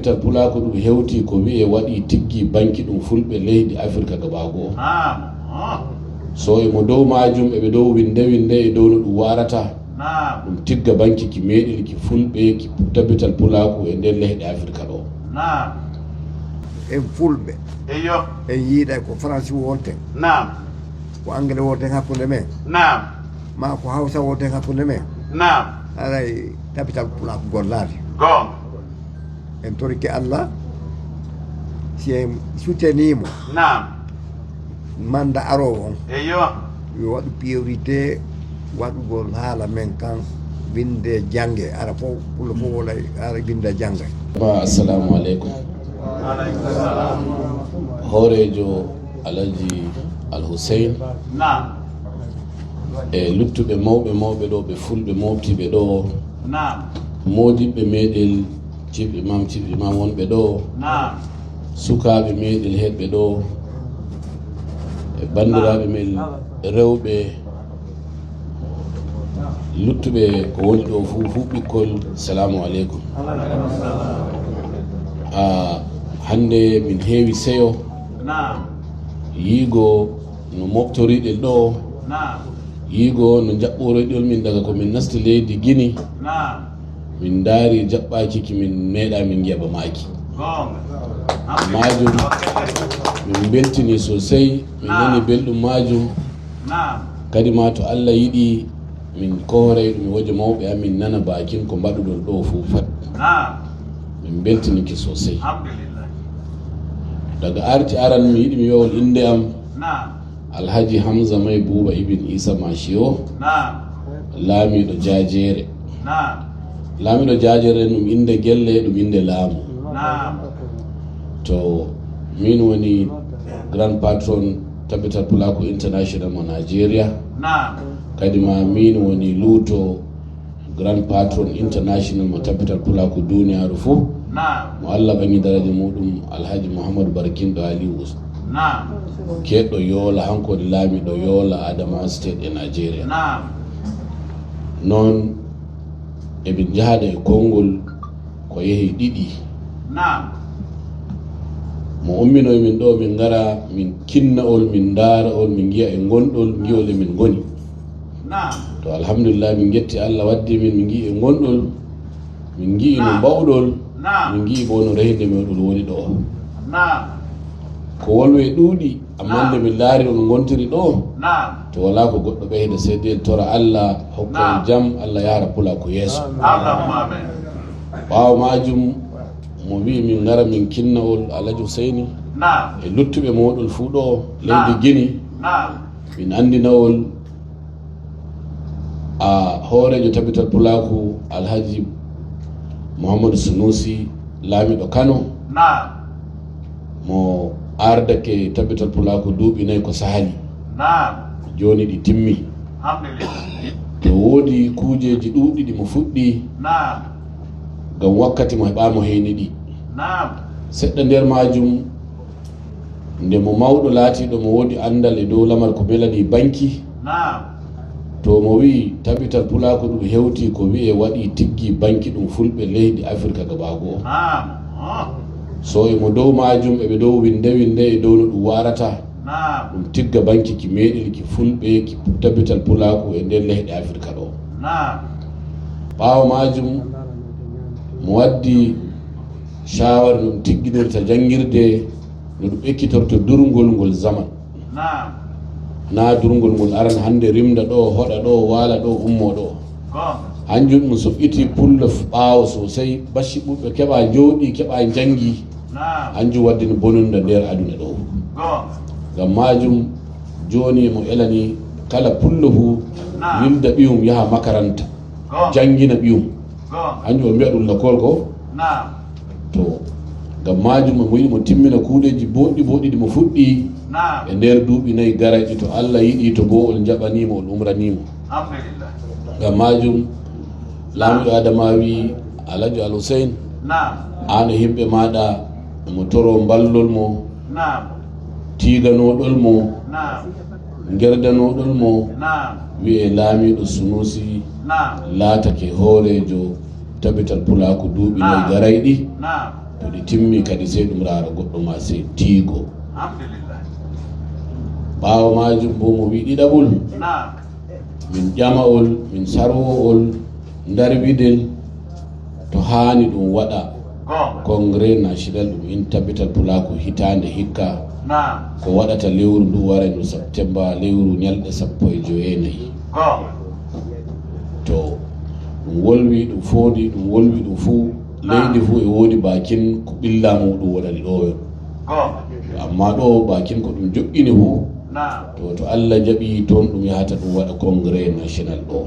tabital pulaku ɗum hewti ko wi'e waɗi tiggi banki ɗum fulɓe leydi afrique gabago so emo dow majum eɓe dow winde e dow no ɗum warata ɗum tigga banki ki meɗel ki fulɓe ki tabital pulaku e nder leyɗe afrique ɗo en fulɓe en yiiɗa ko français wonten ko anglais wonten hakkude men ma ko hawsa wonten hakkude men haray tabital pulaku gollade en torike Allah si en soutenimo manda arowo on yo waɗu priorité waɗugol haala men kan winde jange ara fof pullo fof wona ara winde jangga assalamu aleykum hoorejo alaji Al-Hussein e luttuɓe mawɓe ɗo ɓe fulɓe moftiɓe ɗo modiɓɓe meɗel chief imam wonɓe ɗo sukaɓe meɗel heɗɓe ɗo e bandiraɓe men rewɓe luttuɓe ko woni ɗo fu ɓikkol salamu aleykum hande min heewi seyo yiigo no moftoriɗel ɗo yiigo no jaɓɓoroyɗol min daga komin nasti leydi Guinée min daari jaɓɓaki kimin meeɗa min giyaɓa maki majum min beltini sosai min nani belɗum majum kadi ma to Allah yiɗi min kohoray ɗum woje mawɓe amin nana bakin ko mbaɗuɗon ɗo fu fat min beltiniki sosai daga arti aran mi yiɗi mi wiyawol inde am Alhaji Hamza Mai Buba Ibn Isa Mashiyo laamiɗo jajere laamiɗo jajere ɗum inde gelle ɗum inde laamu to min woni grand patron tabital pulaku international mo Nigeria kadi ma min woni luuto grand patron international mo tabital pulaku duniyaru fuu mo Allah ɓangi daraja muɗum Alhaji Muhammadu Barkinɗo Aliyu keɗɗo Yola hankode laamiɗo Yola Adamawa state e Nigeria noon eɓe jahada e konngol ko yehi ɗiɗi mo umminoy min ɗo min gara min kinnaol min ndaaraol min giya e gonɗol giwol e min goni to alhamdulillah min getti Allah waddi min gi e gonɗol min gi no bawɗol min gi bo no rehde meɗol woni ɗo ko wolwe ɗuuɗi amma nde min laari on gontiri ɗo to wala ko goɗɗo ɓeyda seydel tora Allah hokka en jam Allah yara pula ko yeeso ɓaawo majum mo wi min ngara min kinnawol Alhaji Husseini e luttuɓe moɗol fuu ɗo leydi Guinée min andinawol hoorejo tabital pulaku Alhaji Mouhamadou Sunusi laamiɗo Kano mo ardake tabital pulaku duuɓi nayyi ko sahali joni ɗi timmi to woodi kuujeji ɗuuɗi ɗi mo fuɗɗi ngam wakkati mo heɓamo heyni ɗi seɗɗa nder majum nde mo mawɗo laatiɗo mo woodi andal e dow lamar ko belani banki to mo wi tabital pulaku ɗum hewti ko wi'e waɗi tiggi banki ɗum fulɓe leydi afrique gabago so emo dow majum eɓe dow winde e dow no ɗum warata ɗum tigga banki ki meɗel ki fulɓe ki tabital pulaku e nder leyɗe afrique ɗo ɓaawo majum mo waddi shawara ɗum tigginirta jangirde no ɗum ekkitorto durgol ngol zaman na durgol ngol aran hande rimda ɗo hoɗa ɗo waala ɗo ummo ɗo hanjum ɗum so iti pullo ɓaawo sosai bacci ɓuɓɓe keɓa jooɗi keɓa jangi hanjum waddino bonunda nder aduna ɗo ngam majum joni mo elani kala pullo fu wilda ɓiyum yaha makaranta jangina ɓiyum hanjum o mbiya ɗum lakol ko to ngam majum mo yiɗi mo timmina kuuɗeji boɗɗi ɗi mo fuɗɗi e nder duuɓi nayyi garayɗi to Allah yiɗi to bo ol jaɓanimo ol umranimo ngam majum laamiɗo Adama wi Alhaji Al-Hussein an e himɓe maɗa mo toro ballol mo tiganoɗol mo gerdanoɗol mo wi'e laamiɗo Sunusi laatake hoorejo tabital pulaku duuɓi nayyi garayɗi to ɗi timmi kadi sey ɗum raara goɗɗo ma sey tiigo. ɓaawo majum bo mo wi ɗiɗaɓol min ƴama'ol min sarwo'ol darbidel to haani ɗum waɗa congrès national ɗum intabital pulako hitande hikka ko waɗata lewru ndu wara no septembre lewru ñalɗe 15 to ɗum wolwi ɗum foodi ɗum wolwi ɗum fuu leydi fuu e woodi bakin ko ɓilla muɗum waɗani ɗoyon amma ɗo bakin ko ɗum joƴƴini fuu to Allah jaɓi toon ɗum yahata ɗum waɗa congrès national ɗo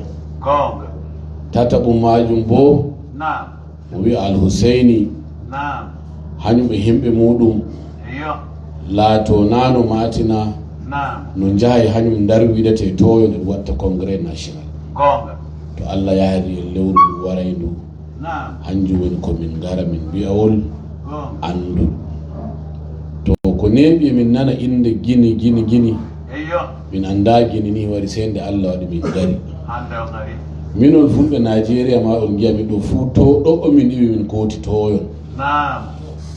tataɓum majum bo mo wi Al-Husseini hañum e himɓe muɗum laato nano matina no jahay hañum darwidete toyo nde watta congrès national to Allah yahari en lewru ndu waray ndu hanjum woni komin gara min mbiyawol andu to ko neɓi min nana inde gini min anda gini ni wari sende Allah waɗi min gari minol fulɓe Nigeria ma on giya min ɗo fuu to ɗo min iwi min kooti toyon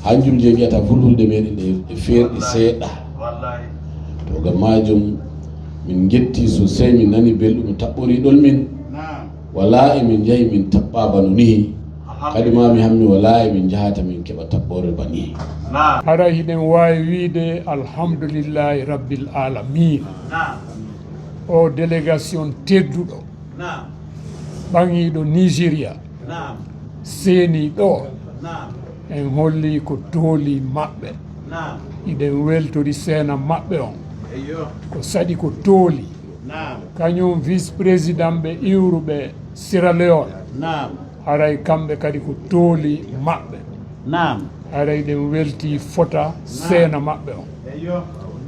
hanjum je wiyata fulfulde meɗen ɗe ferɗi seeɗa to gam majum min getti sosai min nani belɗum taɓɓoriɗol min wala e min jahi min taɓɓa bano ni kadi mami hammi wala e min jahata min keɓa taɓɓore bani hara hiɗen wawi wiide alhamdulillahi rabbil alamin o délégation tedduɗo ɓaŋiɗo Nigéria seeni ɗo en holli ko tooli maɓɓe iɗen weltori seena maɓɓe on ko saɗi ko tooli kañum vice président ɓe iwruɓe Sierra Leone haray kamɓe kadi ko tooli maɓɓe haray ɗen welti fota seena maɓɓe on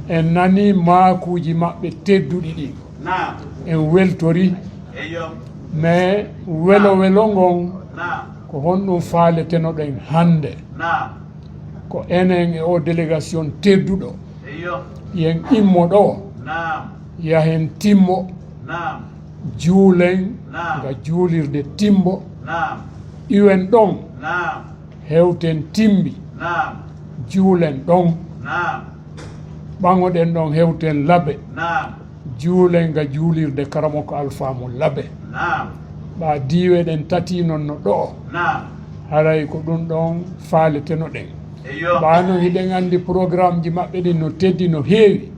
en nani maakuji maɓɓe tedduɗi ɗi en weltori mais welo ngon ko honɗum faaleteno ɗen hande ko enen e o délégation tedduɗo yen immo ɗo yahen timmo juulen ga juulirde timbo iwen ɗon hewten timbi juulen ɗon ɓaŋoɗen ɗon hewten labe juulen ga juulirde karamoko alfamo labe ɓa diweɗen tati non no ɗo haray ko ɗum ɗon faaleteno ɗen ɓano hiɗen andi programme ji maɓɓe ɗin no teddi no heewi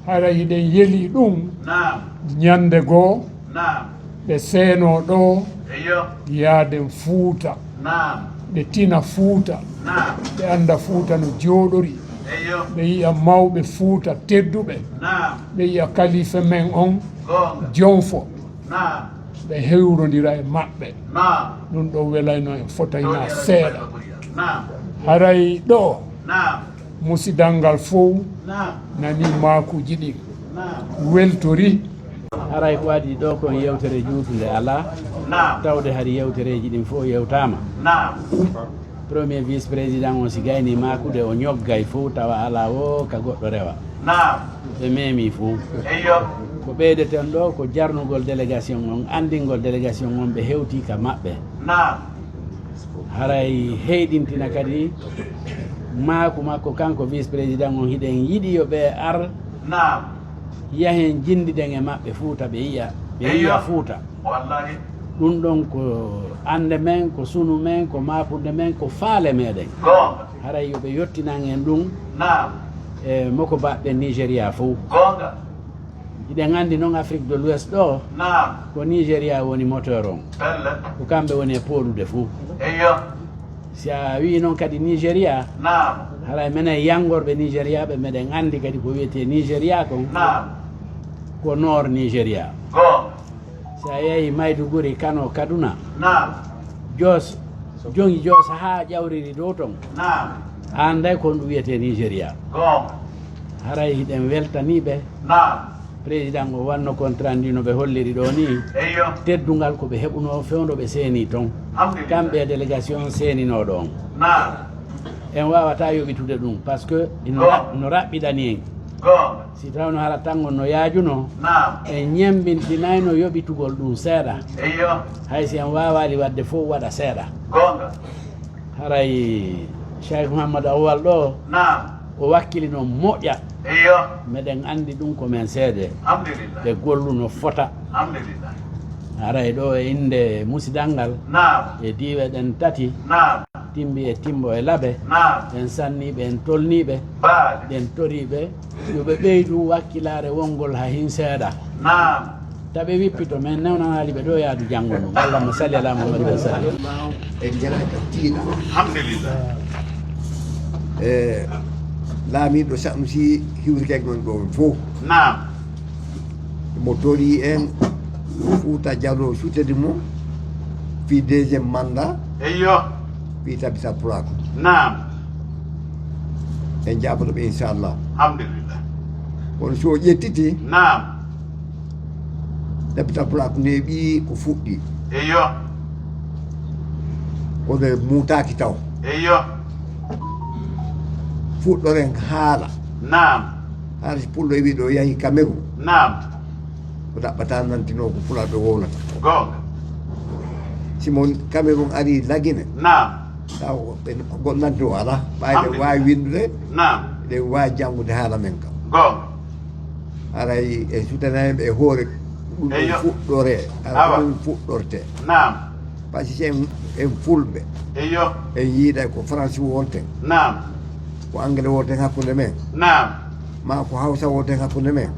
haray hiɗen yeeli ɗum ñande goo ɓe seeno ɗo yaaden Fuuta ɓe tina Fuuta ɓe anda Fuuta no jooɗori ɓe yiya mawɓe Fuuta tedduɓe ɓe yiya kalife men on Jonfo ɓe hewrodira e maɓɓe ɗum ɗo welayno en fotayna seeɗa haray ɗo musidal ngal fof nani maakuji ɗin weltori haray ko waɗi ɗo kon yewtere juutude ala tawde haɗi yewtereji ɗin fof yewtama premier vice président o si gayni makude o ñoggay fof tawa ala o ka goɗɗo rewa ɓe memi fof ko ɓeydeten ɗo ko jarnugol délégation on andingol délégation on ɓe hewti ka maɓɓe haray heyɗintina kadi maaku makko kanko vice président on hiɗen yiɗi yo ɓe ar yahen jindiɗen e maɓɓe Fuuta ɓe yiya Fuuta ɗum ɗon ko ande men ko sunu men ko mapude men ko faale meɗen haray yoɓe yettinan en ɗum e moko baɓɓe Nigéria fof iɗen andi noon Afrique de l'Ouest ɗo ko Nigéria woni moteur on ko kamɓe woni e polude fof si a wi noon kadi Nigéria haray minen yangorɓe Nigéria ɓe meɗen andi kadi ko wiyete Nigéria kon ko nord Nigéria si a yeehi Maiduguri Kano Kaduna Jos jongi Jos ha ƴawriri dow ton anday kon ɗum wiyete Nigéria haray hiɗen weltaniɓe président o wanno contrat ndi no ɓe holliri ɗo ni teddungal ko ɓe heɓuno fewdo ɓe seeni ton kamɓe délégation seeninoɗo on en wawata yoɓitude ɗum par ce que no raɓɓiɗani en si tawno hala tango no yaajuno en ñembintinayno yoɓitugol ɗum seeɗa hay si en wawali wadde fof waɗa seeɗa haray Cheikh Mouhamadou Awwal ɗo o wakkilino moƴƴa meɗen andi ɗum ko men seede ɓe golluno fota aray ɗo e inde musidal ngal e diwe ɗen tati timbi e timbo e laaɓe en sanniɓe en tolniɓe ɗen toriɓe yoɓe ɓeydu wakkilare wongol ha hin seeɗa taɓe wippito men newnanali ɓe ɗo yaadu janggo ɗum allahma salli ala muhammadin wa sallam e jelaka tiiɗa alhamdulillah e laamiɗo Sanusi hiwrikek non ɗo fof mo tori en Fouta Diallo sutede mo fi deuxiéme mandat fi Tabita Pulako en jaɓotoɓe inchallah alhamdulillah kono so ƴettiti Tabita Pulako neeɓi ko fuɗɗi kono muutaki taw fuɗɗoren haala haala si pullo wi ɗo yahi Cameroun ko ɗaɓɓata nantino ko Pulaɓe wowlata simon Cameroun ari lagine taw ɓe gonnante o ala ɓayɓe wawi windude ɗen wawi janggude haala men kam aray e sutanayɓe e hoore ɗum ɗum fuɗɗore ara ɗum fuɗɗorte par ce que en fulɓe en yiiɗay ko français wonten ko anglais woten hakkude men ma ko hawsa woten hakkude men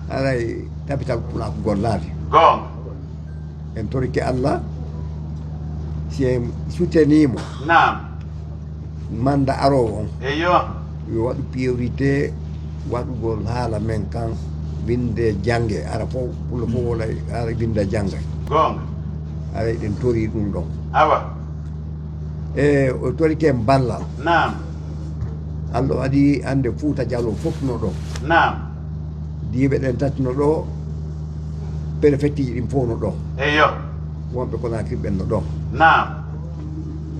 aray Tabita Pulako gollade en torike Allah si en soutenimo manda arowo on yo waɗu priorité waɗugol haala men kan winde jangge ara fof pullo fof wola ara winda jangga ara ɗen tori ɗum ɗon e o torike en ballal Allah waɗi ande Fouta Diallo fof no ɗo diɓe ɗen tatino ɗo préfecture ɗin fof no ɗo wonɓe Conakry ɓen no ɗon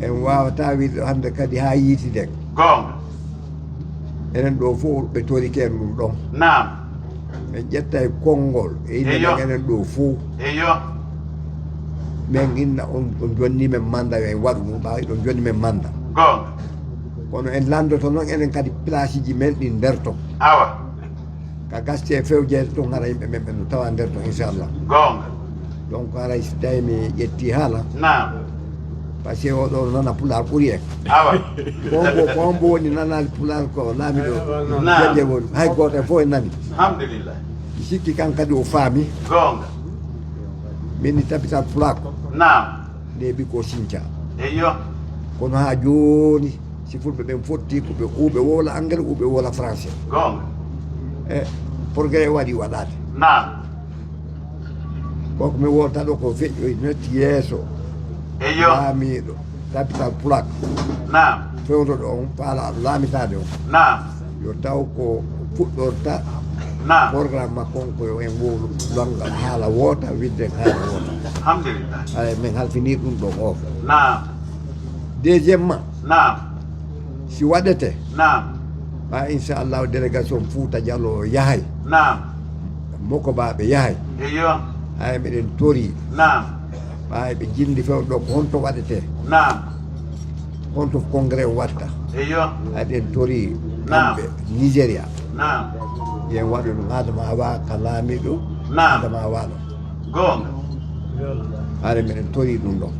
en wawata wiide hande kadi ha yiitiden enen ɗo fof ɓe torike en ɗum ɗon min ƴetta e konngol e inde men enen ɗo fof min inna on jonni men manda en waɗu ɗum ɓawi ɗon jonni men manda kono en landoto noon enen kadi place ji men ɗi nderto ka gasti e fewjede toon hara yimɓe men ɓe no tawa nder to inchallah donc haray so tawi mi ƴetti haala par ce que oɗo nana Pulaar ɓuuri en ko mbo woni nanali Pulaar ko laamiɗo jeɗe woni hay goto e fof en nani mi sikki kan kadi o faami min ni Tabita Pulako neeɓi ko Sinthiou kono ha joni si fulɓe ɓen fotti ko ɓe uɓe wola engrais uɓe wola français e progrès waɗi waɗade koko mi wolta ɗo ko feƴƴoy netti yeeso laamiɗo Tabita Pulako fewdo ɗo on paalaɗo laamitade on yo taw ko fuɗɗorta programme makko on koyo en wowlu longal haala woota widden haala woota ay min halfini ɗum ɗon o deuxiémement si waɗete ɓa inchallah délégation Fouta Diallo yahay moko baɓe yahay hay meɗen tori ɓa ɓe jindi fewɗo ɗo ko honto waɗete honto congrès watta haɗen tori kamɓe Nigéria yen waɗu ɗum adama wa ka laamiɗo adama waɗo haare meɗen tori ɗum ɗon